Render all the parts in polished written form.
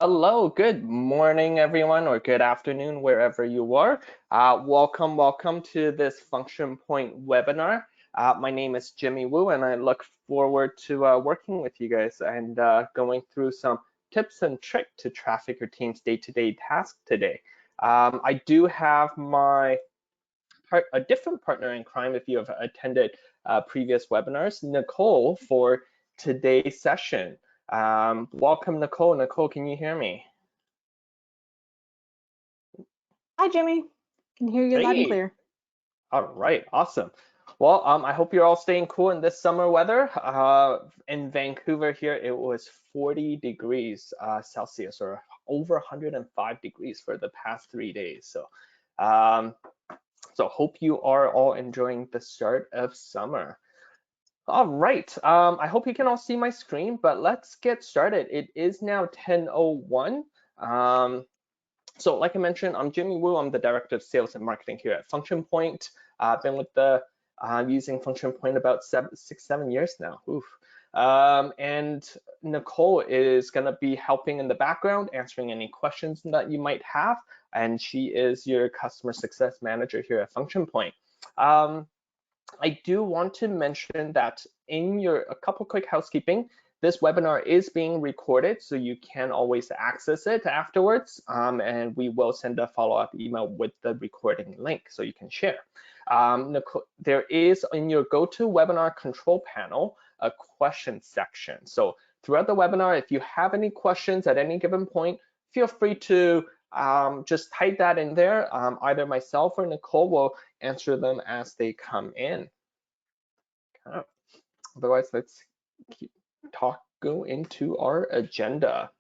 Hello, good morning, everyone, or good afternoon, wherever you are. Welcome to this Function Point webinar. My name is Jimmy Wu, and I look forward to working with you guys and going through some tips and tricks to traffic your team's day-to-day task today. I do have a different partner in crime if you have attended previous webinars, Nicole, for today's session. Welcome, Nicole. Nicole, can you hear me? Hi, Jimmy. Can hear you loud and Hey, clear. all right, awesome. Well, I hope you're all staying cool in this summer weather. In Vancouver here, it was 40 degrees Celsius, or over 105 degrees for the past 3 days. Um, so hope you are all enjoying the start of summer. All right, I hope you can all see my screen, but let's get started. It is now 10:01. So like I mentioned, I'm Jimmy Wu. I'm the Director of Sales and Marketing here at Function Point. I've been with using Function Point about 7 years now. Oof. And Nicole is going to be helping in the background, answering any questions that you might have. And she is your Customer Success Manager here at Function Point. I do want to mention that a couple quick housekeeping. This webinar is being recorded, so you can always access it afterwards, and we will send a follow-up email with the recording link so you can share. There is in your GoToWebinar control panel a question section. So throughout the webinar, if you have any questions at any given point, feel free to just type that in there. Either myself or Nicole will answer them as they come in. Okay. Otherwise, let's go into our agenda.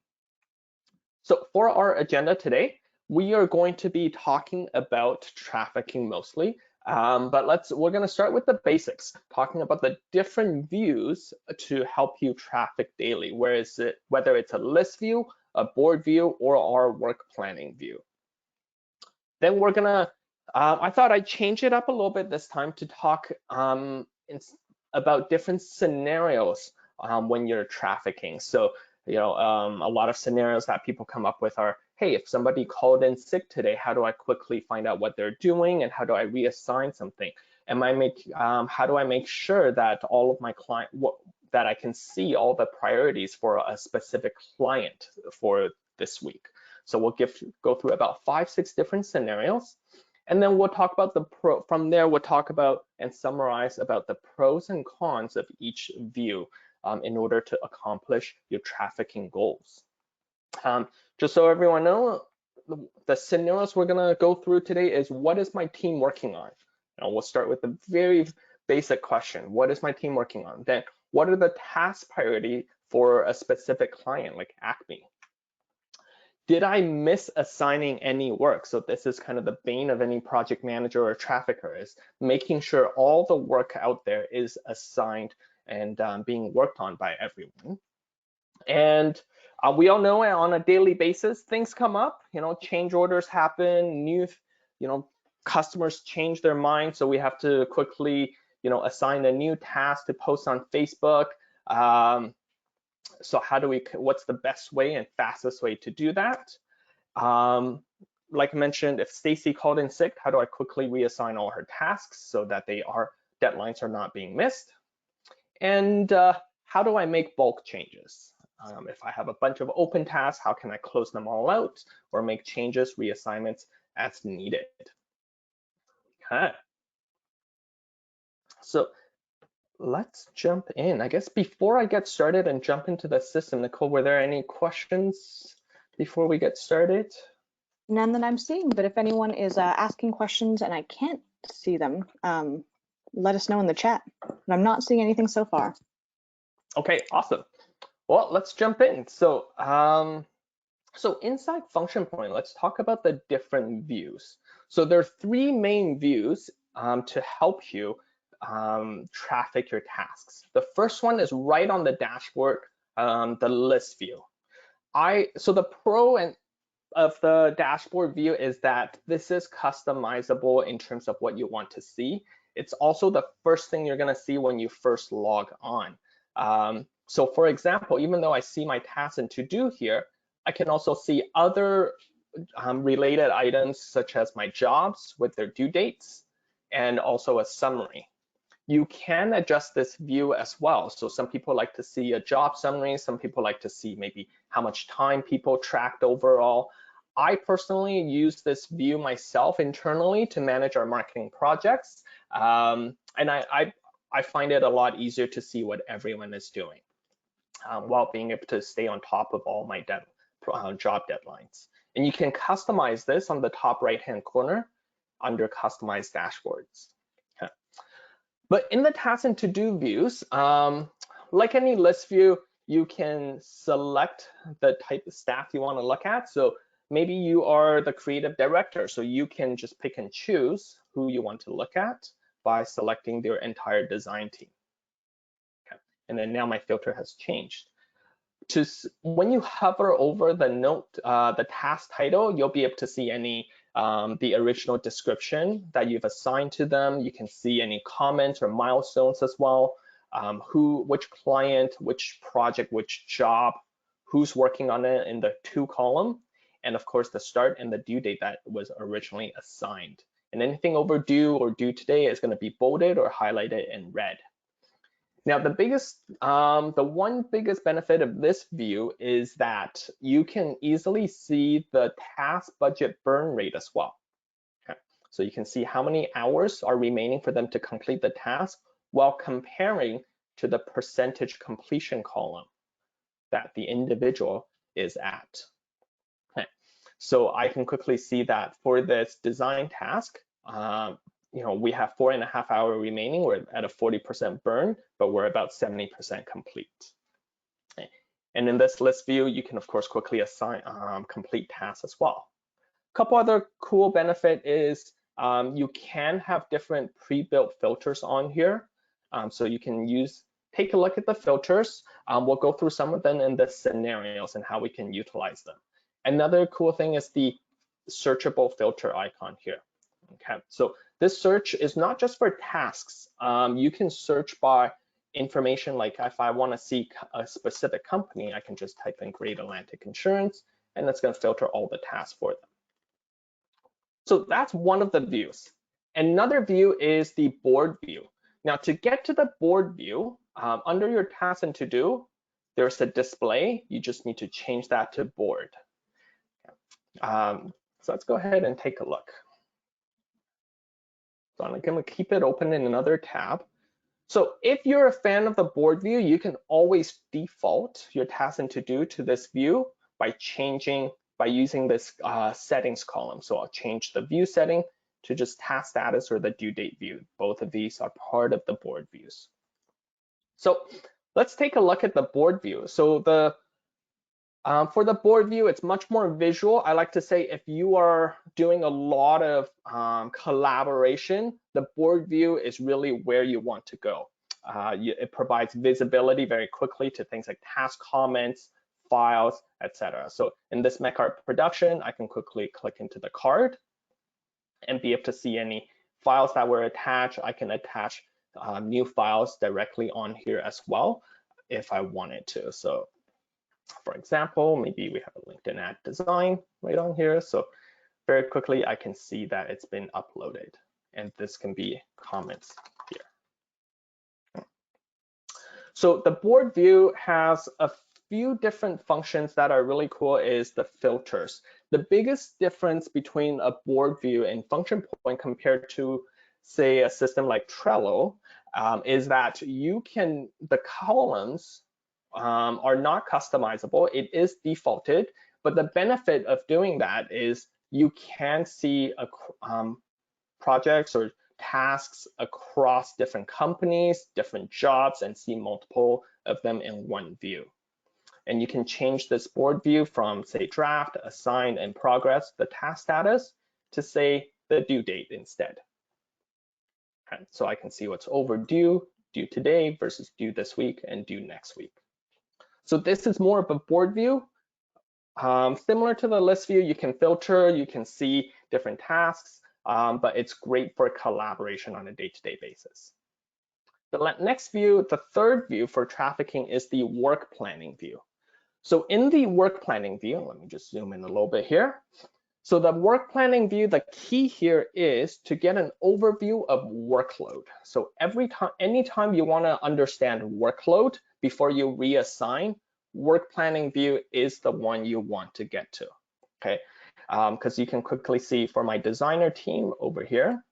So for our agenda today, we are going to be talking about trafficking mostly, but we're going to start with the basics, talking about the different views to help you traffic daily, whether it's a list view, a board view, or our work planning view. Then we're gonna, I thought I'd change it up a little bit this time to talk about different scenarios when you're trafficking. So, a lot of scenarios that people come up with are, hey, if somebody called in sick today, how do I quickly find out what they're doing and how do I reassign something? How do I make sure that all of my that I can see all the priorities for a specific client for this week? So we'll go through about 5-6 different scenarios. And then we'll talk about from there, we'll talk about and summarize about the pros and cons of each view in order to accomplish your trafficking goals. Just so everyone knows, the scenarios we're gonna go through today is, what is my team working on? We'll start with the very basic question, what is my team working on? Then what are the task priority for a specific client like Acme? Did I miss assigning any work? So this is kind of the bane of any project manager or trafficker, is making sure all the work out there is assigned and being worked on by everyone. And we all know on a daily basis, things come up, change orders happen, customers change their mind. So we have to quickly, assign a new task to post on Facebook. So what's the best way and fastest way to do that? Like I mentioned, if Stacy called in sick, how do I quickly reassign all her tasks so that deadlines are not being missed? And how do I make bulk changes? If I have a bunch of open tasks, how can I close them all out or make changes, reassignments as needed? Okay. So let's jump in. I guess before I get started and jump into the system, Nicole, were there any questions before we get started? None that I'm seeing, but if anyone is asking questions and I can't see them, let us know in the chat. But I'm not seeing anything so far. Okay, awesome. Well, let's jump in. So inside Function Point, let's talk about the different views. So there are 3 main views to help you traffic your tasks. The first one is right on the dashboard, the list view. So the pro of the dashboard view is that this is customizable in terms of what you want to see. It's also the first thing you're going to see when you first log on. So for example, even though I see my tasks and to do here, I can also see other related items such as my jobs with their due dates and also a summary. You can adjust this view as well. So some people like to see a job summary. Some people like to see maybe how much time people tracked overall. I personally use this view myself internally to manage our marketing projects. And I find it a lot easier to see what everyone is doing while being able to stay on top of all my job deadlines. And you can customize this on the top right-hand corner under Customize Dashboards. Okay. But in the task and to-do views, like any list view, you can select the type of staff you want to look at. So maybe you are the creative director, so you can just pick and choose who you want to look at by selecting their entire design team. Okay. And then now my filter has changed. When you hover over the note, the task title, you'll be able to see any the original description that you've assigned to them. You can see any comments or milestones as well. Which client, which project, which job, who's working on it in the to column, and of course the start and the due date that was originally assigned. And anything overdue or due today is going to be bolded or highlighted in red. Now, the one biggest benefit of this view is that you can easily see the task budget burn rate as well. Okay. So you can see how many hours are remaining for them to complete the task while comparing to the percentage completion column that the individual is at. Okay. So I can quickly see that for this design task, we have 4.5 hours remaining. We're at a 40% burn, but we're about 70% complete. Okay. And in this list view, you can of course quickly assign complete tasks as well. A couple other cool benefit is you can have different pre-built filters on here. So you can take a look at the filters. We'll go through some of them in the scenarios and how we can utilize them. Another cool thing is the searchable filter icon here. Okay, so this search is not just for tasks. You can search by information, like if I want to see a specific company, I can just type in Great Atlantic Insurance, and that's going to filter all the tasks for them. So that's one of the views. Another view is the board view. Now, to get to the board view, under your task and to do, there's a display. You just need to change that to board. So let's go ahead and take a look. So I'm going to keep it open in another tab. So if you're a fan of the board view, you can always default your task and to do to this view by using this settings column. So I'll change the view setting to just task status or the due date view. Both of these are part of the board views. So let's take a look at the board view. So for the board view, it's much more visual. I like to say if you are doing a lot of collaboration, the board view is really where you want to go. It provides visibility very quickly to things like task comments, files, etc. So in this MechArt production, I can quickly click into the card and be able to see any files that were attached. I can attach new files directly on here as well if I wanted to. So for example, maybe we have a LinkedIn ad design right on here. So very quickly, I can see that it's been uploaded, and this can be comments here. So the board view has a few different functions that are really cool is the filters. The biggest difference between a board view and function point compared to, say, a system like Trello is that the columns are not customizable. It is defaulted, but the benefit of doing that is you can see projects or tasks across different companies, different jobs, and see multiple of them in one view. And you can change this board view from, say, draft, assigned, and progress, the task status, to, say, the due date instead. Okay, so I can see what's overdue, due today versus due this week, and due next week. So this is more of a board view. Similar to the list view, you can filter, you can see different tasks, but it's great for collaboration on a day-to-day basis. The next view, the third view for trafficking is the work planning view. So in the work planning view, let me just zoom in a little bit here. So the work planning view, the key here is to get an overview of workload. So anytime you want to understand workload before you reassign, work planning view is the one you want to get to, okay? Because you can quickly see for my designer team over here,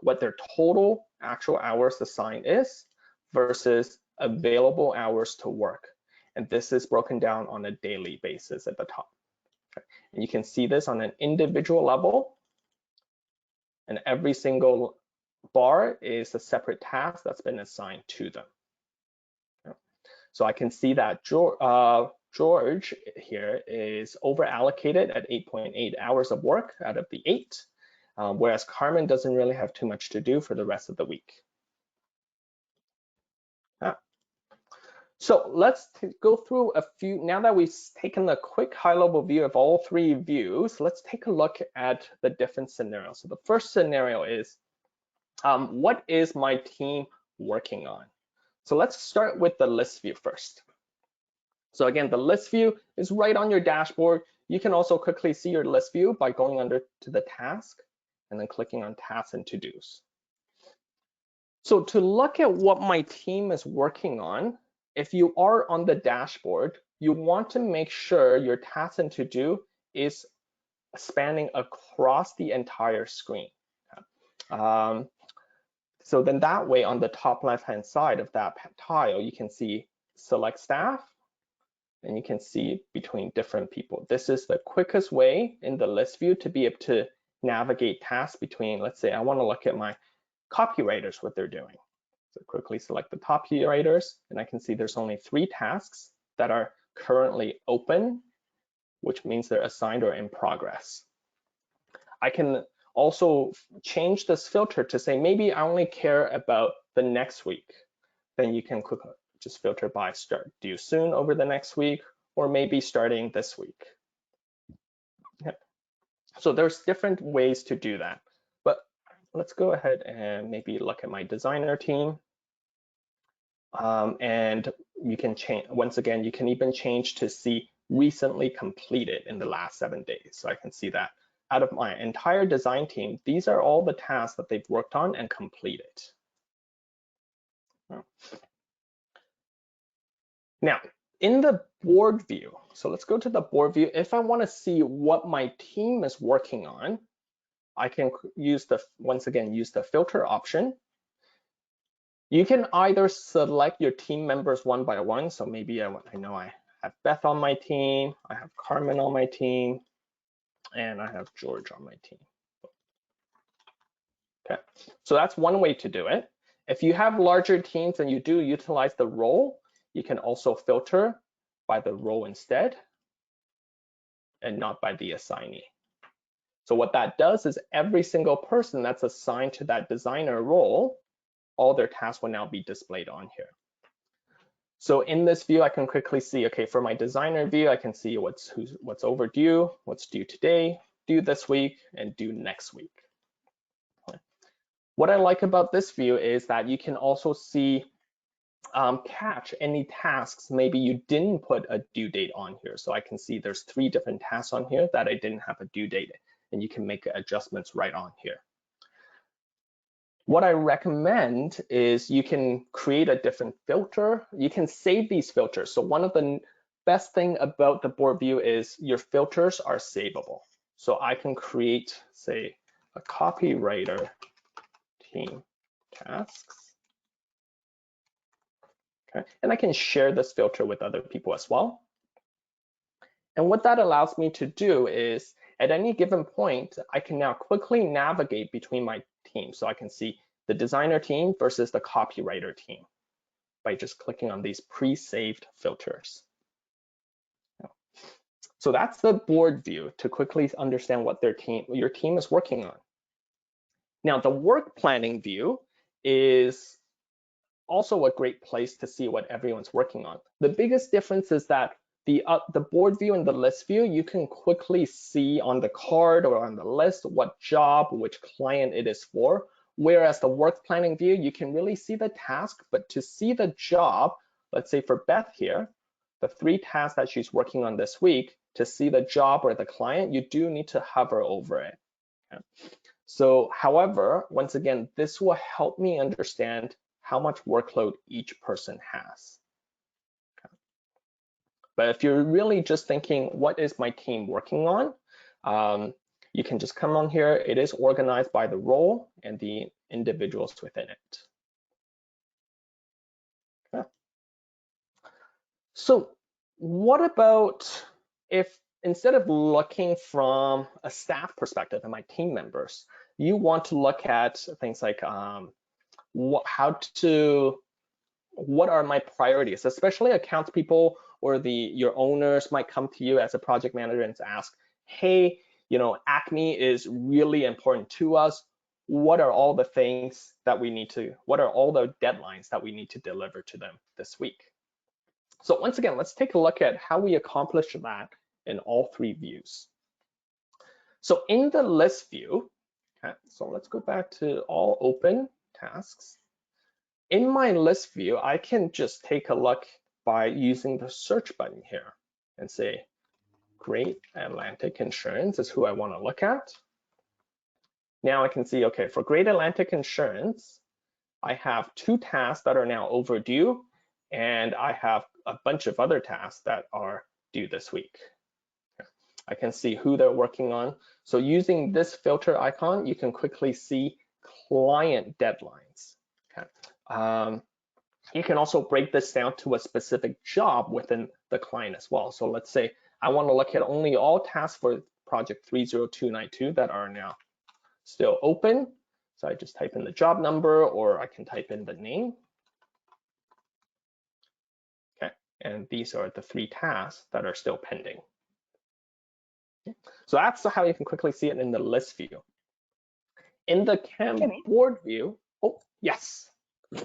what their total actual hours assigned is versus available hours to work. And this is broken down on a daily basis at the top. Okay. And you can see this on an individual level, and every single bar is a separate task that's been assigned to them. Okay. So I can see that George here is over allocated at 8.8 hours of work out of the 8, whereas Carmen doesn't really have too much to do for the rest of the week. So let's go through a few, now that we've taken a quick high-level view of all 3 views, let's take a look at the different scenarios. So the first scenario is, what is my team working on? So let's start with the list view first. So again, the list view is right on your dashboard. You can also quickly see your list view by going under to the task and then clicking on tasks and to-dos. So to look at what my team is working on, if you are on the dashboard, you want to make sure your tasks and to-do is spanning across the entire screen. So then that way on the top left-hand side of that tile, you can see select staff, and you can see between different people. This is the quickest way in the list view to be able to navigate tasks between, let's say I want to look at my copywriters, what they're doing. So quickly select the copywriters, and I can see there's only 3 tasks that are currently open, which means they're assigned or in progress. I can also change this filter to say, maybe I only care about the next week. Then you can quickly just filter by start due soon over the next week, or maybe starting this week. Yep. So there's different ways to do that. But let's go ahead and maybe look at my designer team. And you can change, once again, you can even change to see recently completed in the last 7 days. So I can see that out of my entire design team, these are all the tasks that they've worked on and completed. Now, in the board view, so let's go to the board view. If I want to see what my team is working on, I can use once again, use the filter option. You can either select your team members one by one. So maybe I know I have Beth on my team, I have Carmen on my team, and I have George on my team. Okay, so that's one way to do it. If you have larger teams and you do utilize the role, you can also filter by the role instead and not by the assignee. So what that does is every single person that's assigned to that designer role, all their tasks will now be displayed on here. So in this view, I can quickly see, okay, for my designer view, I can see what's overdue, what's due today, due this week, and due next week. What I like about this view is that you can also see, catch any tasks maybe you didn't put a due date on here. So I can see there's 3 different tasks on here that I didn't have a due date, and you can make adjustments right on here. What I recommend is you can create a different filter. You can save these filters. So one of the best thing about the board view is your filters are savable. So I can create, say, a copywriter team tasks. Okay, and I can share this filter with other people as well. And what that allows me to do is, at any given point, I can now quickly navigate between my teams. So I can see the designer team versus the copywriter team by just clicking on these pre-saved filters. So that's the board view to quickly understand what your team is working on. Now, the work planning view is also a great place to see what everyone's working on. The biggest difference is that the board view and the list view, you can quickly see on the card or on the list what job, which client it is for. Whereas the work planning view, you can really see the task, but to see the job, let's say for Beth here, the 3 tasks that she's working on this week, to see the job or the client, you do need to hover over it. Okay? So, however, once again, this will help me understand how much workload each person has. Okay? But if you're really just thinking, what is my team working on? You can just come on here. It is organized by the role and the individuals within it. Okay. So what about if instead of looking from a staff perspective and my team members, you want to look at things like what are my priorities, especially accounts people or your owners might come to you as a project manager and ask, hey, Acme is really important to us. What are all the things that what are all the deadlines that we need to deliver to them this week? So once again, let's take a look at how we accomplish that in all 3 views. So in the list view, okay, so let's go back to all open tasks. In my list view, I can just take a look by using the search button here and say, Great Atlantic Insurance is who I want to look at. Now I can see, okay, for Great Atlantic Insurance, I have 2 tasks that are now overdue, and I have a bunch of other tasks that are due this week. I can see who they're working on. So using this filter icon, you can quickly see client deadlines. Okay. You can also break this down to a specific job within the client as well. So let's say I want to look at only all tasks for project 30292 that are now still open. So I just type in the job number, or I can type in the name. Okay, and these are the 3 tasks that are still pending. Okay. So that's how you can quickly see it in the list view. In the Kanban board view, oh, yes.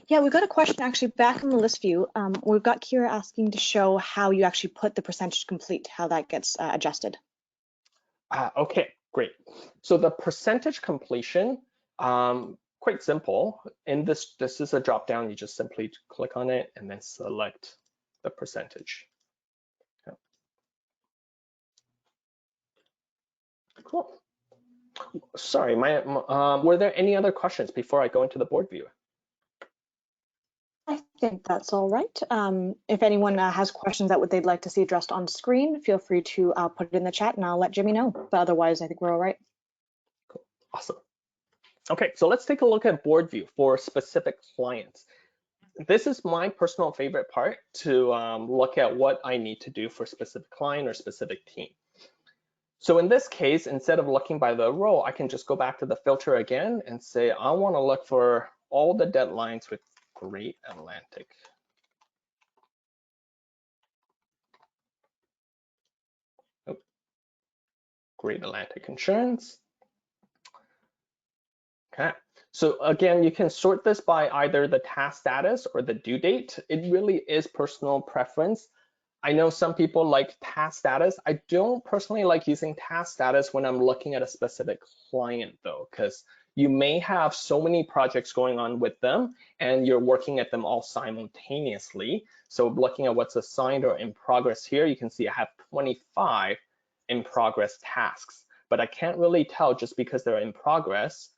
Yeah, we've got a question actually back in the list view. We've got Kira asking to show how you actually put the percentage complete, how that gets adjusted. Okay, great. So the percentage completion, quite simple. In this is a drop down. You just simply click on it and then select the percentage. Okay. Cool. Sorry, were there any other questions before I go into the board view? I think that's all right. If anyone has questions that they'd like to see addressed on screen, feel free to put it in the chat and I'll let Jimmy know. But otherwise, I think we're all right. Cool. Awesome. Okay, so let's take a look at board view for specific clients. This is my personal favorite part, to look at what I need to do for a specific client or specific team. So in this case, instead of looking by the row, I can just go back to the filter again and say, I want to look for all the deadlines with Great Atlantic. Oh. Great Atlantic Insurance. Okay, so again, you can sort this by either the task status or the due date. It really is personal preference. I know some people like task status. I don't personally like using task status when I'm looking at a specific client though, because you may have so many projects going on with them and you're working at them all simultaneously. So looking at what's assigned or in progress here, you can see I have 25 in progress tasks, but I can't really tell just because they're in progress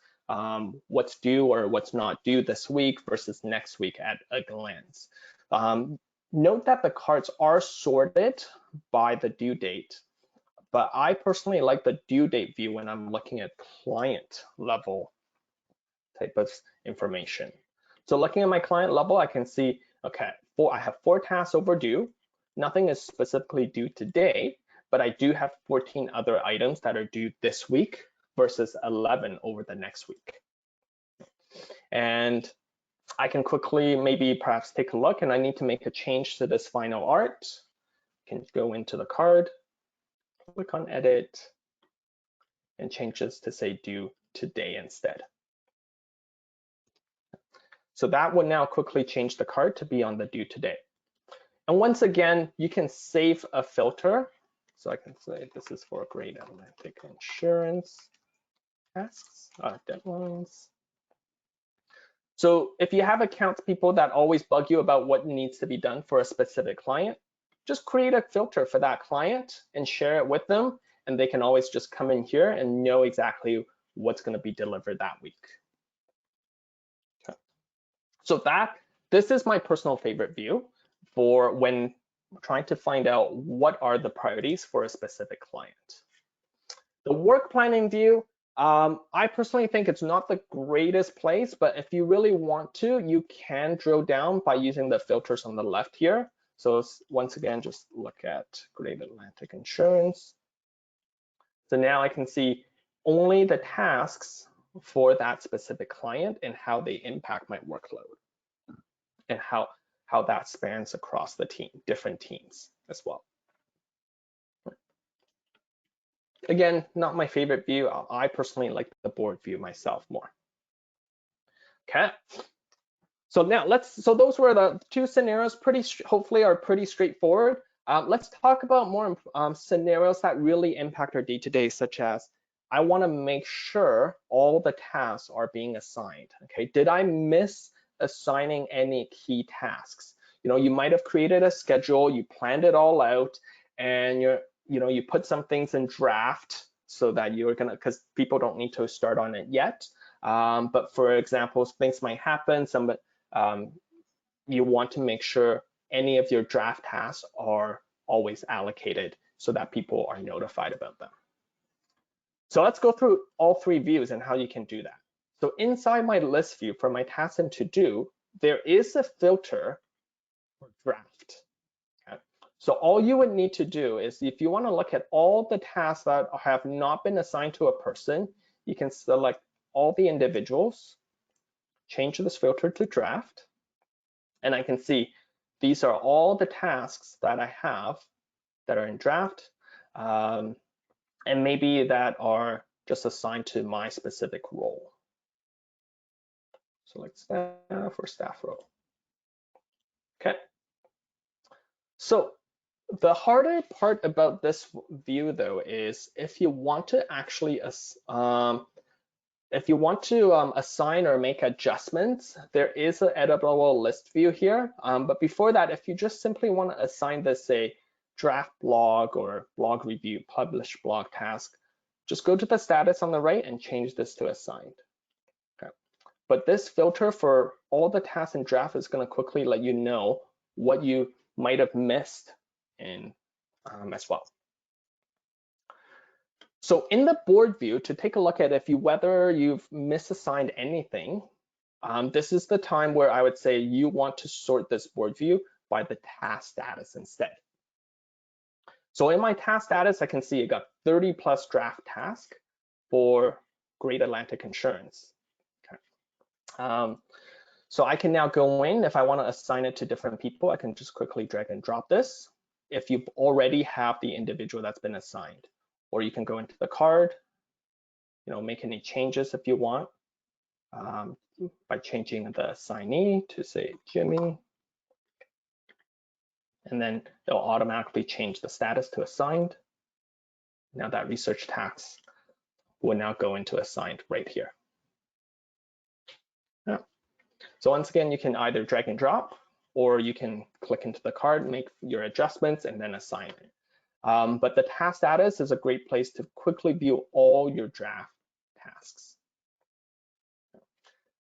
what's due or what's not due this week versus next week at a glance. Note that the cards are sorted by the due date, but I personally like the due date view when I'm looking at client level type of information. So looking at my client level, I can see, okay, I have 4 tasks overdue. Nothing is specifically due today, but I do have 14 other items that are due this week versus 11 over the next week. And I can quickly maybe perhaps take a look, and I need to make a change to this final art. I can go into the card, click on edit, and change this to say due today instead. So that would now quickly change the card to be on the due today. And once again, you can save a filter. So I can say this is for Great Atlantic Insurance tasks, deadlines. So if you have accounts people that always bug you about what needs to be done for a specific client, just create a filter for that client and share it with them. And they can always just come in here and know exactly what's going to be delivered that week. Okay. So this is my personal favorite view for when trying to find out what are the priorities for a specific client. The work planning view, I personally think it's not the greatest place, but if you really want to, you can drill down by using the filters on the left here. So once again, just look at Great Atlantic Insurance. So now I can see only the tasks for that specific client and how they impact my workload and how that spans across the team, different teams as well. Again, not my favorite view. I personally like the board view myself more. Okay. So now so those were the two scenarios, hopefully are pretty straightforward. Let's talk about more scenarios that really impact our day-to-day, such as I want to make sure all the tasks are being assigned. Okay, did I miss assigning any key tasks? You might have created a schedule, you planned it all out, and you put some things in draft so that because people don't need to start on it yet. But for example, things might happen. You want to make sure any of your draft tasks are always allocated so that people are notified about them. So let's go through all three views and how you can do that. So inside my list view for my tasks and to do, there is a filter for draft. Okay. So all you would need to do is if you want to look at all the tasks that have not been assigned to a person, you can select all the individuals, change this filter to draft, and I can see these are all the tasks that I have that are in draft, and maybe that are just assigned to my specific role. Select staff or staff role. Okay. So the harder part about this view, though, is if you want to actually assign or make adjustments, there is an editable list view here. But before that, if you just simply want to assign this a draft blog or blog review, publish blog task, just go to the status on the right and change this to assigned. Okay. But this filter for all the tasks in draft is going to quickly let you know what you might have missed in as well. So in the board view, to take a look at whether you've misassigned anything, this is the time where I would say you want to sort this board view by the task status instead. So in my task status, I can see I got 30 plus draft tasks for Great Atlantic Insurance. Okay. So I can now go in, if I want to assign it to different people, I can just quickly drag and drop this if you already have the individual that's been assigned. Or you can go into the card, make any changes if you want by changing the assignee to say Jimmy. And then it'll automatically change the status to assigned. Now that research task will now go into assigned right here. Yeah. So once again, you can either drag and drop, or you can click into the card, make your adjustments, and then assign it. But the task status is a great place to quickly view all your draft tasks.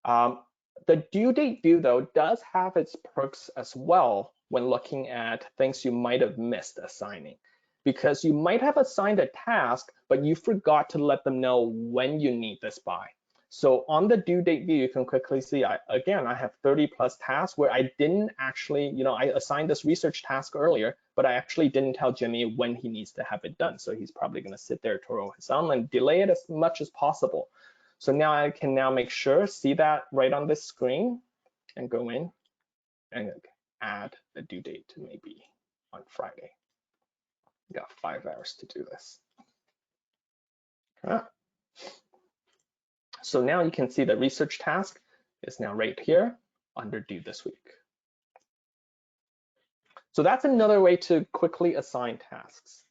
The due date view, though, does have its perks as well when looking at things you might have missed assigning, because you might have assigned a task, but you forgot to let them know when you need this by. So on the due date view, you can quickly see, I have 30 plus tasks where I didn't actually, I assigned this research task earlier, but I actually didn't tell Jimmy when he needs to have it done. So he's probably going to sit there, twirl his thumb, and delay it as much as possible. So now I can make sure, see that right on this screen, and go in and add a due date to maybe on Friday. You got 5 hours to do this. Okay. So now you can see the research task is now right here under due this week. So that's another way to quickly assign tasks.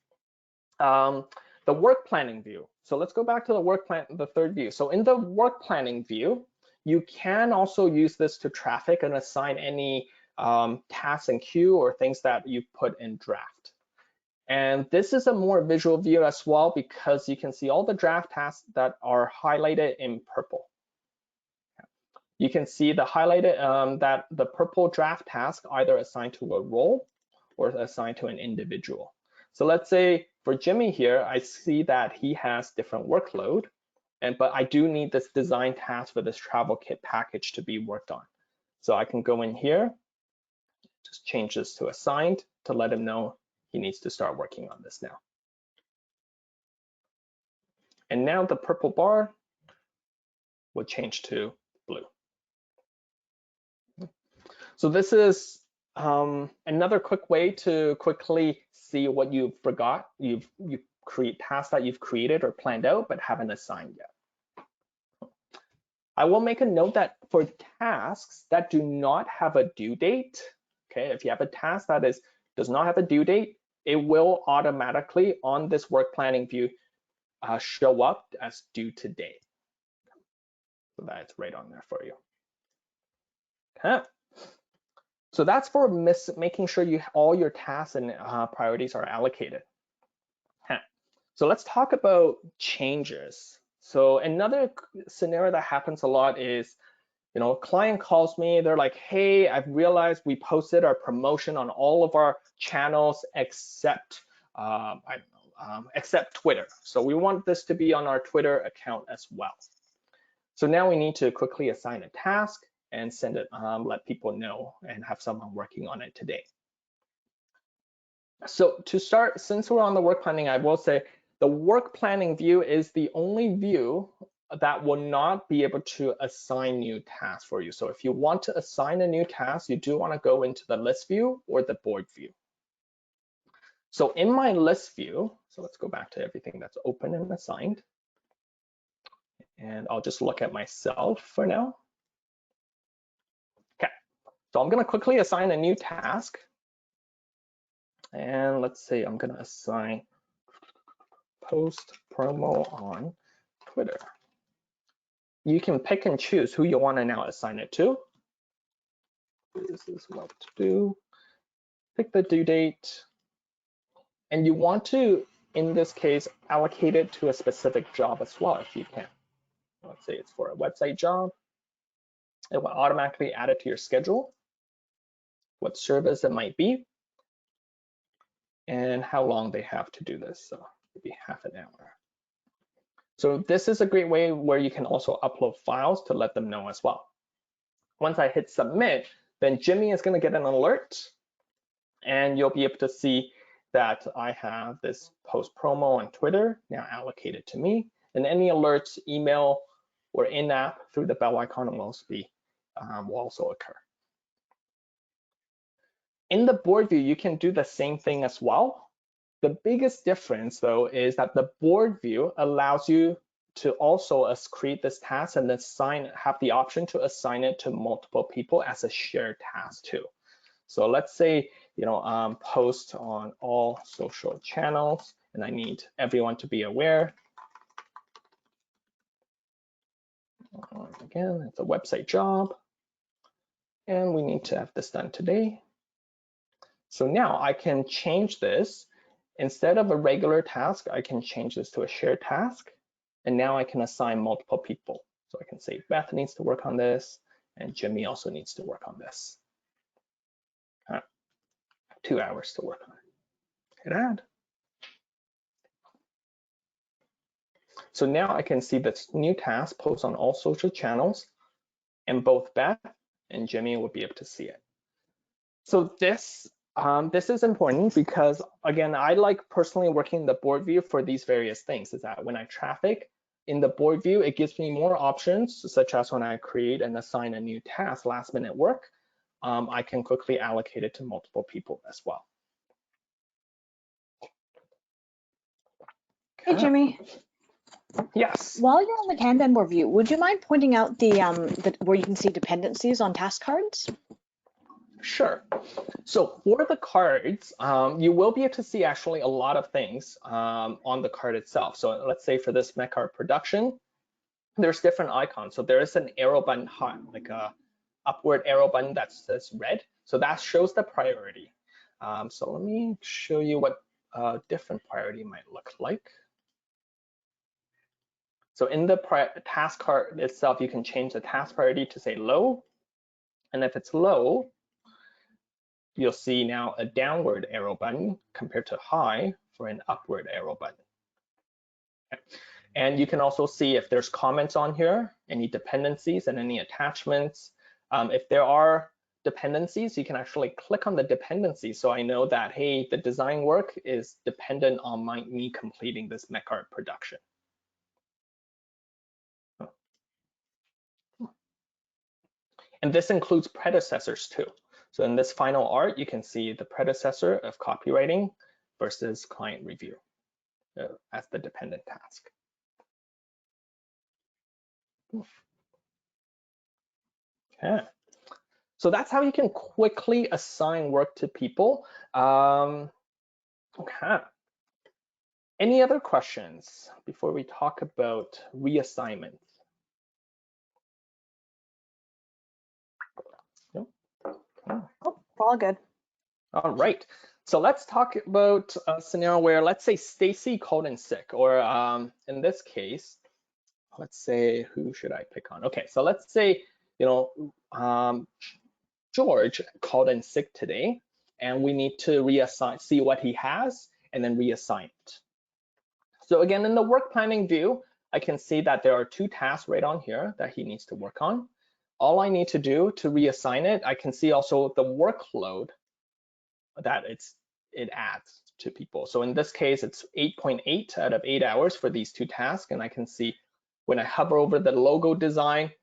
The work planning view. So let's go back to the third view. So in the work planning view, you can also use this to traffic and assign any tasks in queue or things that you put in draft. And this is a more visual view as well because you can see all the draft tasks that are highlighted in purple. You can see the highlighted that the purple draft task either assigned to a role or assigned to an individual. So let's say for Jimmy here, I see that he has different workload, but I do need this design task for this travel kit package to be worked on. So I can go in here, just change this to assigned to let him know he needs to start working on this now. And now the purple bar will change to blue. So this is another quick way to quickly see what you forgot. You create tasks that you've created or planned out but haven't assigned yet. I will make a note that for tasks that do not have a due date, okay, if you have a task that does not have a due date, it will automatically on this work planning view show up as due today. So that's right on there for you. Okay. So that's for making sure all your tasks and priorities are allocated. Okay. So let's talk about changes. So another scenario that happens a lot is, a client calls me, they're like, hey, I've realized we posted our promotion on all of our channels except, except Twitter. So we want this to be on our Twitter account as well. So now we need to quickly assign a task and send it, let people know and have someone working on it today. So to start, since we're on the work planning, I will say the work planning view is the only view that will not be able to assign new tasks for you. So if you want to assign a new task, you do want to go into the list view or the board view. So in my list view, so let's go back to everything that's open and assigned. And I'll just look at myself for now. Okay, so I'm going to quickly assign a new task. And let's say I'm going to assign post promo on Twitter. You can pick and choose who you want to now assign it to. This is what to do. Pick the due date. And you want to, in this case, allocate it to a specific job as well if you can. Let's say it's for a website job. It will automatically add it to your schedule, what service it might be, and how long they have to do this. So maybe half an hour. So this is a great way where you can also upload files to let them know as well. Once I hit submit, then Jimmy is going to get an alert and you'll be able to see that I have this post promo on Twitter now allocated to me, and any alerts, email, or in-app through the bell icon will also occur. In the board view, you can do the same thing as well. The biggest difference though is that the board view allows you to also create this task and then have the option to assign it to multiple people as a shared task too. So let's say, post on all social channels, and I need everyone to be aware. Again, it's a website job, and we need to have this done today. So now I can change this. Instead of a regular task, I can change this to a shared task, and now I can assign multiple people. So I can say Beth needs to work on this, and Jimmy also needs to work on this. 2 hours to work on it. Hit add. So now I can see this new task post on all social channels, and both Beth and Jimmy will be able to see it. So this is important because, again, I like personally working the board view for these various things. Is that when I traffic in the board view, it gives me more options, such as when I create and assign a new task, last minute work, I can quickly allocate it to multiple people as well. Hey, Jimmy. Yes. While you're on the Kanban board view, would you mind pointing out the where you can see dependencies on task cards? Sure. So for the cards, you will be able to see actually a lot of things on the card itself. So let's say for this mech art production, there's different icons. So there is an arrow button, like a upward arrow button that says red. So that shows the priority. So let me show you what a different priority might look like. So in the task card itself, you can change the task priority to say low. And if it's low, you'll see now a downward arrow button compared to high for an upward arrow button. Okay. And you can also see if there's comments on here, any dependencies and any attachments. If there are dependencies, you can actually click on the dependency. So I know that, hey, the design work is dependent on me completing this mech art production. And this includes predecessors too. So in this final art, you can see the predecessor of copywriting versus client review as the dependent task. Okay. So that's how you can quickly assign work to people. Okay. Any other questions before we talk about reassignment? No? Oh, all good. All right. So let's talk about a scenario where, let's say, Stacy called in sick, or in this case, let's say, who should I pick on? Okay, so let's say, George called in sick today, and we need to reassign, see what he has, and then reassign it. So again, in the work planning view, I can see that there are 2 tasks right on here that he needs to work on. All I need to do to reassign it, I can see also the workload that it adds to people. So in this case, it's 8.8 out of 8 hours for these 2 tasks. And I can see when I hover over the logo design,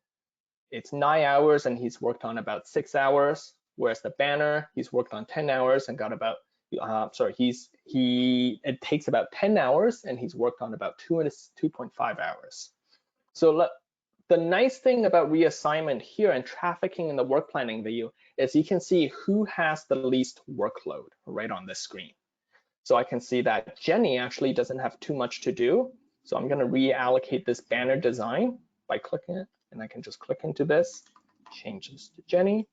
it's 9 hours and he's worked on about 6 hours. Whereas the banner, he's worked on 10 hours and got about, it takes about 10 hours and he's worked on about 2.5 hours. So the nice thing about reassignment here and trafficking in the work planning view is you can see who has the least workload right on this screen. So I can see that Jenny actually doesn't have too much to do. So I'm going to reallocate this banner design by clicking it, and I can just click into this, change this to Jenny.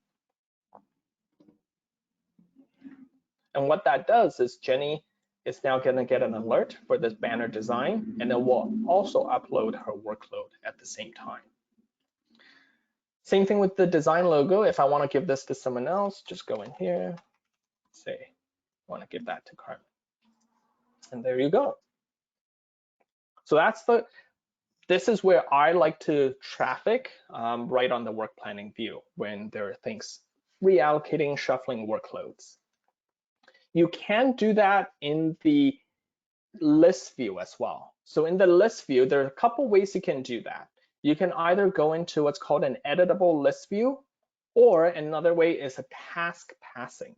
And what that does is Jenny is now going to get an alert for this banner design, and it will also upload her workload at the same time. Same thing with the design logo. If I want to give this to someone else, just go in here, say, I want to give that to Carmen. And there you go. So this is where I like to traffic right on the work planning view when there are things reallocating, shuffling workloads. You can do that in the list view as well. So in the list view, there are a couple ways you can do that. You can either go into what's called an editable list view, or another way is a task passing.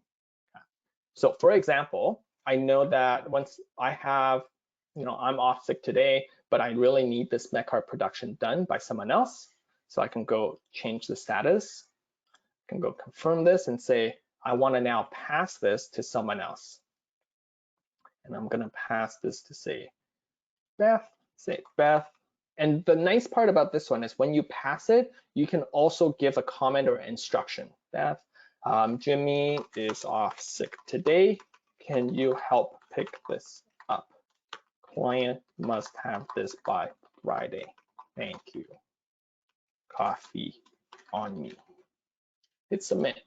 So for example, I know that once I have, I'm off sick today, but I really need this mech art production done by someone else. So I can go change the status, I can go confirm this and say, I want to now pass this to someone else. And I'm going to pass this to say Beth. And the nice part about this one is when you pass it, you can also give a comment or instruction. Beth, Jimmy is off sick today. Can you help pick this up? Client must have this by Friday. Thank you. Coffee on me. Hit submit.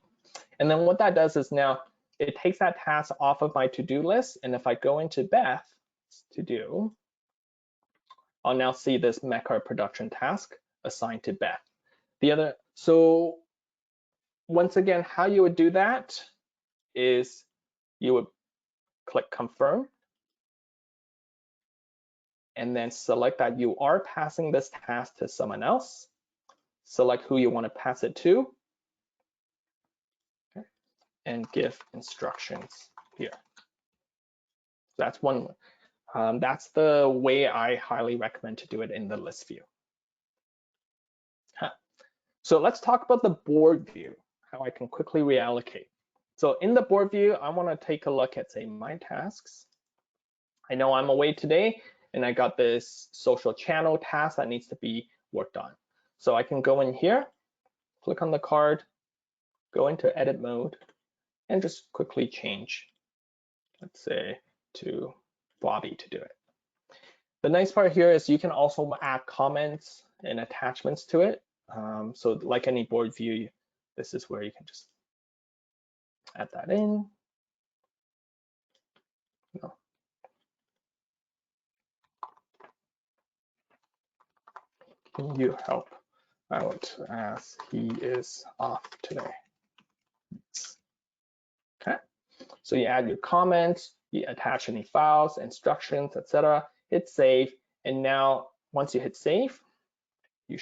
And then what that does is now it takes that task off of my to-do list. And if I go into Beth's to-do, I'll now see this mech art production task assigned to Beth. So once again, how you would do that is you would click confirm and then select that you are passing this task to someone else. Select who you want to pass it to, okay, and give instructions here. That's one. That's the way I highly recommend to do it in the list view. So let's talk about the board view, how I can quickly reallocate. So in the board view, I want to take a look at, say, my tasks. I know I'm away today, and I got this social channel task that needs to be worked on. So I can go in here, click on the card, go into edit mode and just quickly change, let's say, to Bobby to do it. The nice part here is you can also add comments and attachments to it. So like any board view, this is where you can just add that in. Can you help out as he is off today? Okay, so you add your comments, you attach any files, instructions, etc. Hit save, and now once you hit save, you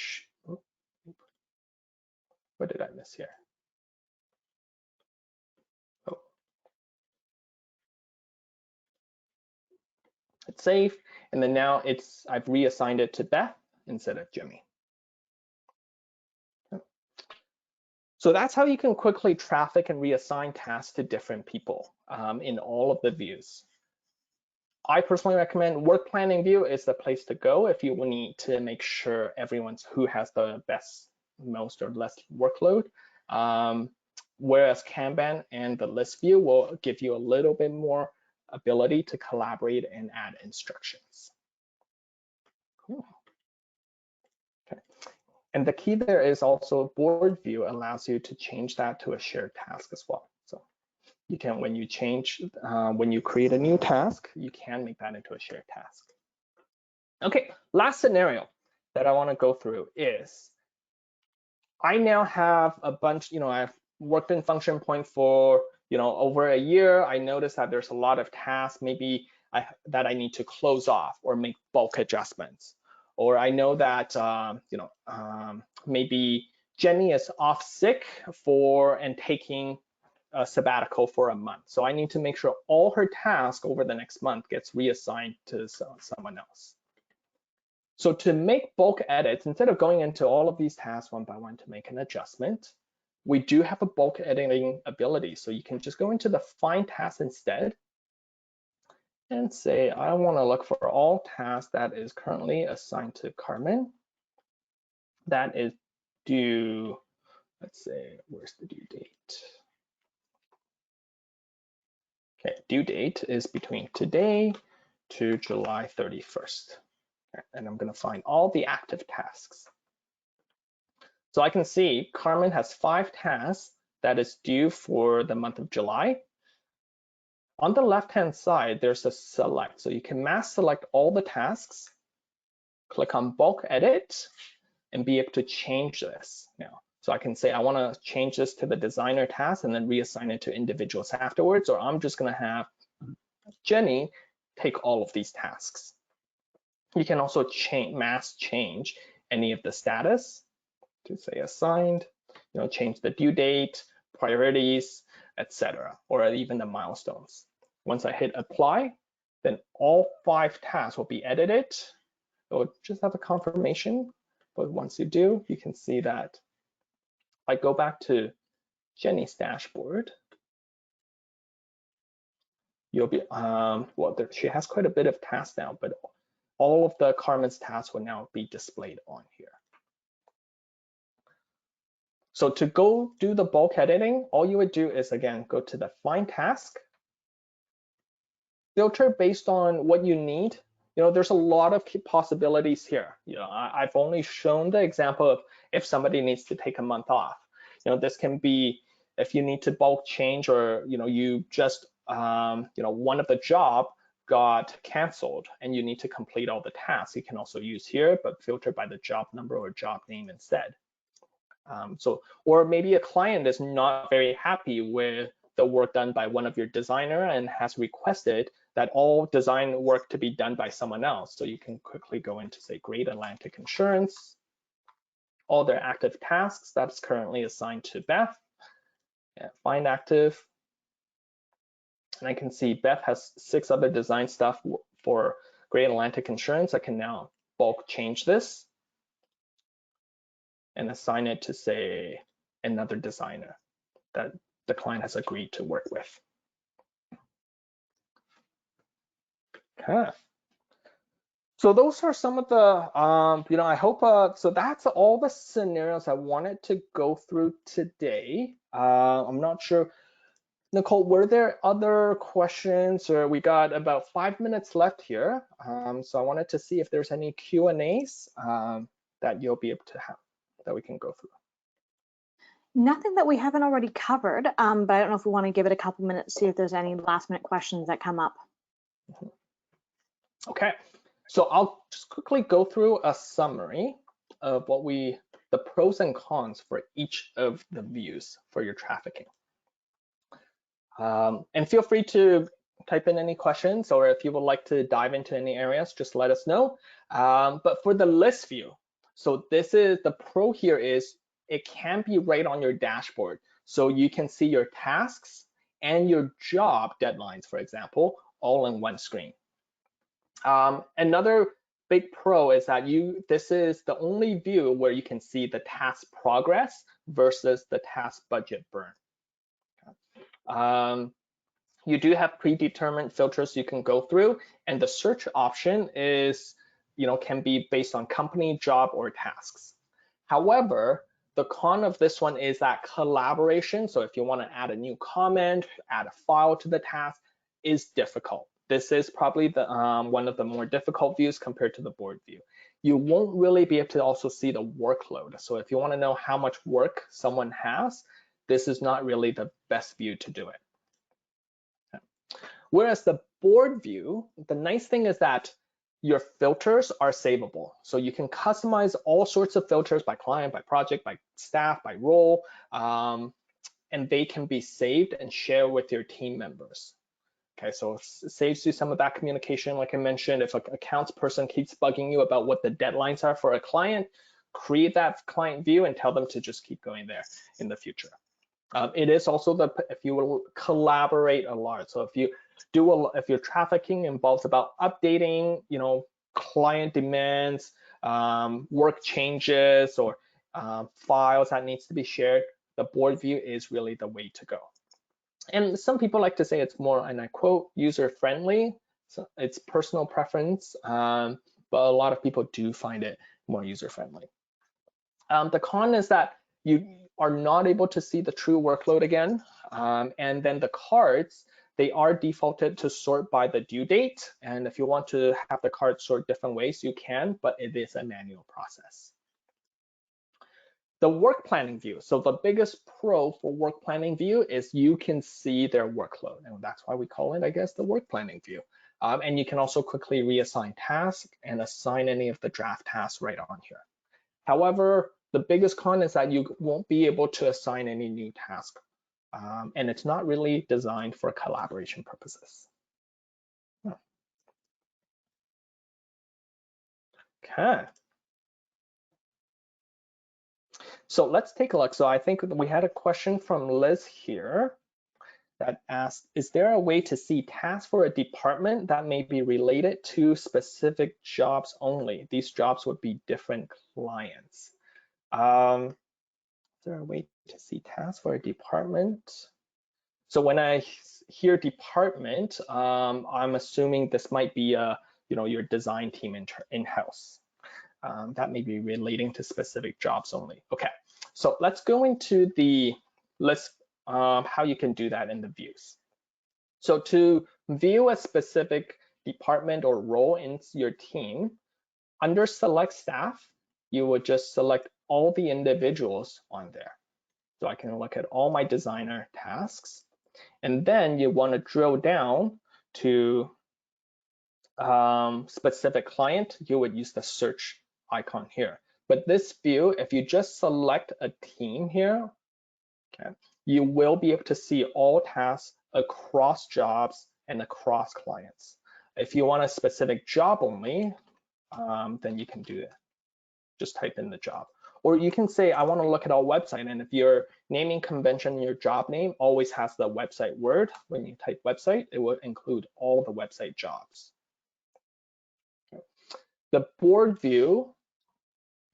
what did I miss here? Oh, hit save, and then now I've reassigned it to Beth instead of Jimmy. So that's how you can quickly traffic and reassign tasks to different people in all of the views. I personally recommend work planning view is the place to go if you need to make sure everyone's who has the best, most or less workload. Whereas Kanban and the list view will give you a little bit more ability to collaborate and add instructions. Cool. Okay. And the key there is also board view allows you to change that to a shared task as well. So you can, when you create a new task, you can make that into a shared task. Okay, last scenario that I want to go through is I now have a bunch, I've worked in function point for, over a year. I noticed that there's a lot of tasks maybe that I need to close off or make bulk adjustments. Or I know that, maybe Jenny is off sick and taking a sabbatical for a month. So I need to make sure all her tasks over the next month gets reassigned to someone else. So to make bulk edits, instead of going into all of these tasks one by one to make an adjustment, we do have a bulk editing ability. So you can just go into the find task instead and say, I want to look for all tasks that is currently assigned to Carmen. That is due, let's say, where's the due date? Okay, due date is between today to July 31st. And I'm going to find all the active tasks. So I can see Carmen has 5 tasks that is due for the month of July. On the left-hand side, there's a select. So you can mass select all the tasks, click on bulk edit, and be able to change this now. So I can say I want to change this to the designer task and then reassign it to individuals afterwards, or I'm just going to have Jenny take all of these tasks. You can also mass change any of the status to say assigned, change the due date, priorities, etc., or even the milestones. Once I hit apply, then all 5 tasks will be edited. It'll just have a confirmation, but once you do, you can see that. I go back to Jenny's dashboard. You'll be, she has quite a bit of tasks now, but all of the Carmen's tasks will now be displayed on here. So to go do the bulk editing, all you would do is, again, go to the find task, filter based on what you need. There's a lot of possibilities here. I've only shown the example of if somebody needs to take a month off. This can be if you need to bulk change, or you just one of the job got canceled and you need to complete all the tasks. You can also use here, but filter by the job number or job name instead. Or maybe a client is not very happy with the work done by one of your designer and has requested that all design work to be done by someone else. So you can quickly go into, say, Great Atlantic Insurance, all their active tasks that's currently assigned to Beth, and find active. And I can see Beth has 6 other design stuff for Great Atlantic Insurance. I can now bulk change this and assign it to, say, another designer that the client has agreed to work with. Okay. So those are some of the, I hope, so that's all the scenarios I wanted to go through today. I'm not sure, Nicole, were there other questions, or we got about 5 minutes left here. So I wanted to see if there's any Q&As that you'll be able to have that we can go through. Nothing that we haven't already covered, but I don't know if we want to give it a couple minutes, see if there's any last minute questions that come up. Okay, so I'll just quickly go through a summary of the pros and cons for each of the views for your trafficking. And feel free to type in any questions, or if you would like to dive into any areas, just let us know. But for the list view, so this is the pro here is it can be right on your dashboard. So you can see your tasks and your job deadlines, for example, all in one screen. Another big pro is that this is the only view where you can see the task progress versus the task budget burn. You do have predetermined filters you can go through, and the search option is, can be based on company, job, or tasks. However, the con of this one is that collaboration. So if you want to add a new comment, add a file to the task, is difficult. This is probably the one of the more difficult views compared to the board view. You won't really be able to also see the workload. So if you want to know how much work someone has, this is not really the best view to do it. Whereas the board view, the nice thing is that your filters are savable. So you can customize all sorts of filters by client, by project, by staff, by role, and they can be saved and shared with your team members. Okay, so it saves you some of that communication. Like I mentioned, if an accounts person keeps bugging you about what the deadlines are for a client, create that client view and tell them to just keep going there in the future. It is also if you will collaborate a lot. So if your trafficking involves about updating, client demands, work changes, or files that needs to be shared, the board view is really the way to go. And some people like to say it's more, and I quote, user-friendly. So it's personal preference, but a lot of people do find it more user-friendly. The con is that you are not able to see the true workload again. And then the cards, they are defaulted to sort by the due date. And if you want to have the cards sort different ways, you can, but it is a manual process. The work planning view. So the biggest pro for work planning view is you can see their workload. And that's why we call it, I guess, the work planning view. And you can also quickly reassign tasks and assign any of the draft tasks right on here. However, the biggest con is that you won't be able to assign any new task. And it's not really designed for collaboration purposes. Okay. So let's take a look. So I think we had a question from Liz here that asked, is there a way to see tasks for a department that may be related to specific jobs only? These jobs would be different clients. Is there a way to see tasks for a department? So when I hear department, I'm assuming this might be your design team in-house. That may be relating to specific jobs only. Okay, so let's go into the list, how you can do that in the views. So to view a specific department or role in your team, under select staff, you would just select all the individuals on there. So I can look at all my designer tasks. And then you want to drill down to specific client, you would use the search icon here. But this view, if you just select a team here, okay, you will be able to see all tasks across jobs and across clients. If you want a specific job only, then you can do it. Just type in the job. Or you can say, I want to look at our website. And if your naming convention, your job name always has the website word, when you type website, it will include all the website jobs. Okay. The board view.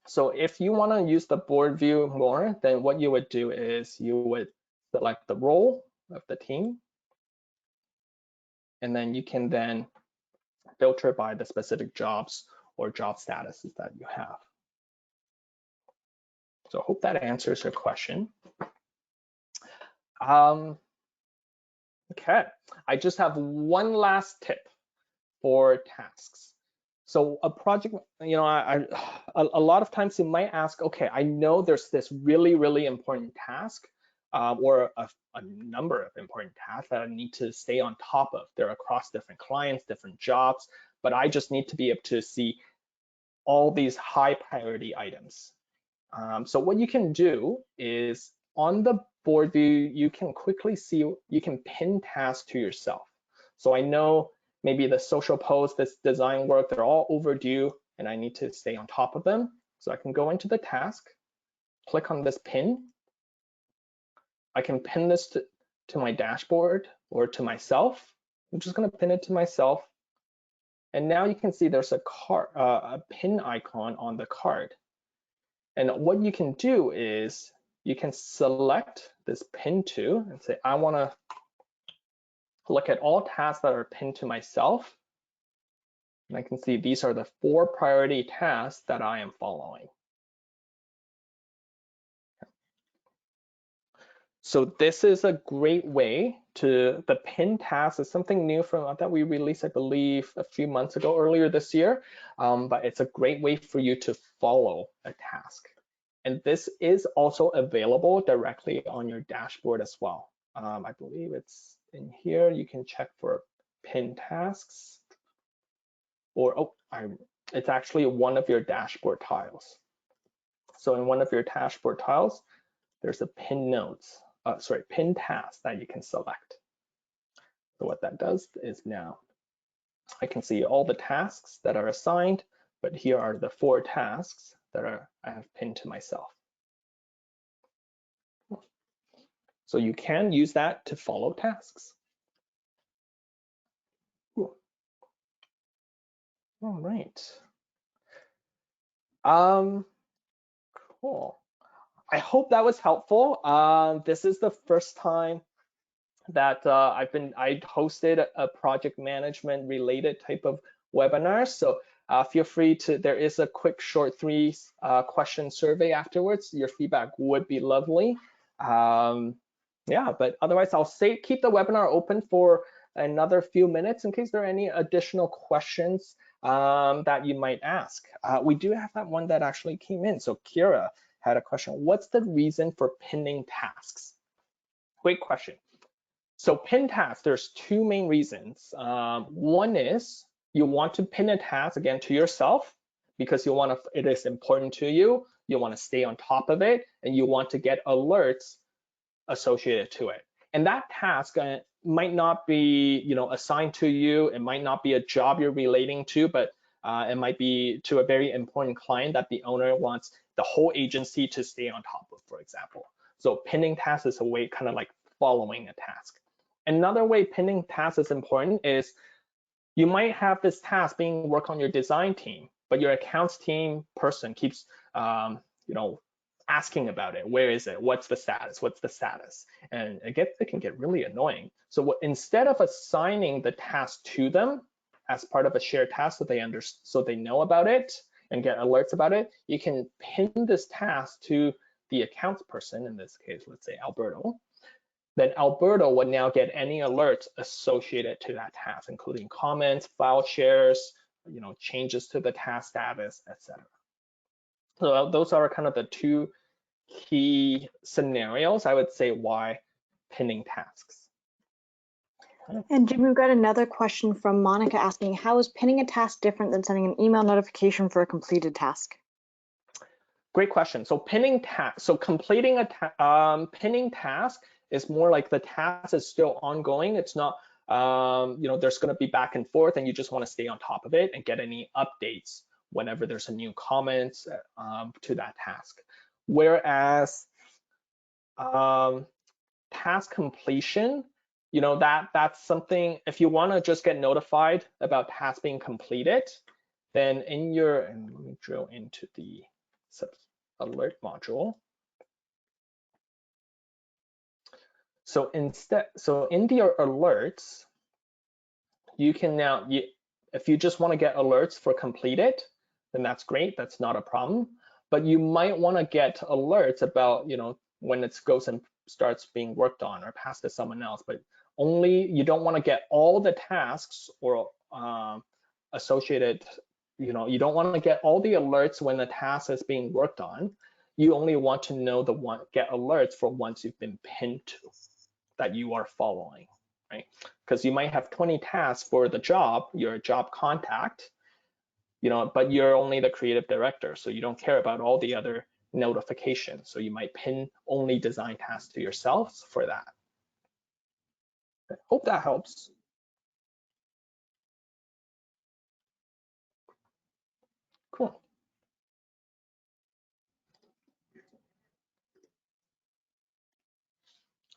So if you want to use the board view more, then what you would do is you would select the role of the team. And then you can then filter by the specific jobs or job statuses that you have. So I hope that answers your question. Okay, I just have one last tip for tasks. So a project, you know, a lot of times you might ask, okay, I know there's this really, really important task or a number of important tasks that I need to stay on top of. They're across different clients, different jobs, but I just need to be able to see all these high priority items. So what you can do is on the board view, you can quickly see, you can pin tasks to yourself. So I know maybe the social posts, this design work, they're all overdue and I need to stay on top of them. So I can go into the task, click on this pin. I can pin this to my dashboard or to myself. I'm just gonna pin it to myself. And now you can see there's a pin icon on the card. And what you can do is you can select this pin to and say, I want to look at all tasks that are pinned to myself. And I can see these are the 4 priority tasks that I am following. So this is a great way to, the pin task is something new from that we released, I believe, a few months ago, earlier this year. But it's a great way for you to follow a task. And this is also available directly on your dashboard as well. I believe it's in here. You can check for pin tasks, or it's actually one of your dashboard tiles. So in one of your dashboard tiles, there's a pin nodes, pin task that you can select. So what that does is now I can see all the tasks that are assigned, but here are the 4 tasks that I have pinned to myself. So you can use that to follow tasks. Cool. All right. Cool. I hope that was helpful. This is the first time that I hosted a project management related type of webinar. So feel free to, there is a quick short 3 question survey afterwards. Your feedback would be lovely. Yeah, but otherwise I'll keep the webinar open for another few minutes in case there are any additional questions that you might ask. We do have that one that actually came in. So Kira had a question. What's the reason for pinning tasks? Great question. So pin tasks, there's 2 main reasons. One is you want to pin a task again to yourself because you want to, it is important to you. You want to stay on top of it and you want to get alerts associated to it. And that task might not be, you know, assigned to you. It might not be a job you're relating to, but it might be to a very important client that the owner wants the whole agency to stay on top of, for example. So pinning tasks is a way kind of like following a task. Another way pinning tasks is important is you might have this task being worked on your design team, but your accounts team person keeps, you know, asking about it. Where is it? What's the status? What's the status? And it can get really annoying. So instead of assigning the task to them as part of a shared task so they know about it and get alerts about it, you can pin this task to the accounts person, in this case, let's say Alberto. Then Alberto would now get any alerts associated to that task, including comments, file shares, you know, changes to the task status, etc. So those are kind of the 2 key scenarios, I would say, why pinning tasks. And Jim, we've got another question from Monica asking, how is pinning a task different than sending an email notification for a completed task? Great question. So completing a pinning task is more like the task is still ongoing. It's not, you know, there's going to be back and forth and you just want to stay on top of it and get any updates whenever there's a new comment to that task. Whereas task completion, you know, that's something, if you want to just get notified about tasks being completed, then in your, and let me drill into the alert module. So in the alerts, you can now, If you just want to get alerts for completed, then that's great. That's not a problem. But you might want to get alerts about, when it goes and starts being worked on or passed to someone else. But only, you don't want to get all the tasks or associated, you don't want to get all the alerts when the task is being worked on. You only want to know get alerts for ones you've been pinned to, that you are following, right? Because you might have 20 tasks for the job, you're a job contact, but you're only the creative director, so you don't care about all the other notifications. So you might pin only design tasks to yourselves for that. I hope that helps. Cool.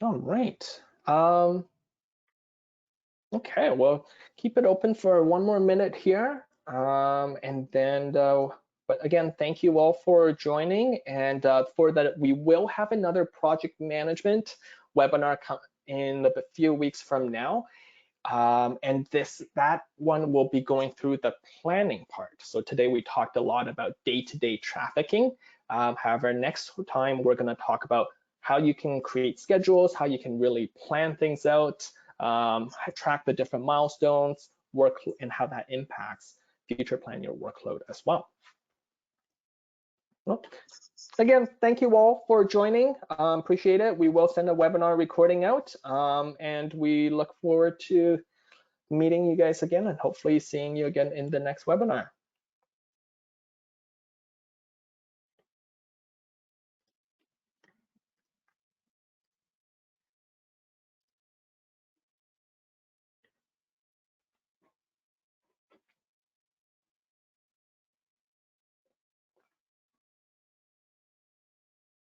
All right. Okay, well, keep it open for one more minute here. And then, but again, thank you all for joining. And for that, we will have another project management webinar in a few weeks from now. And that one will be going through the planning part. So today we talked a lot about day-to-day trafficking. However, next time we're going to talk about how you can create schedules, how you can really plan things out, track the different milestones, and how that impacts future plan your workload as well. Well, again, thank you all for joining. Appreciate it. We will send a webinar recording out, and we look forward to meeting you guys again and hopefully seeing you again in the next webinar.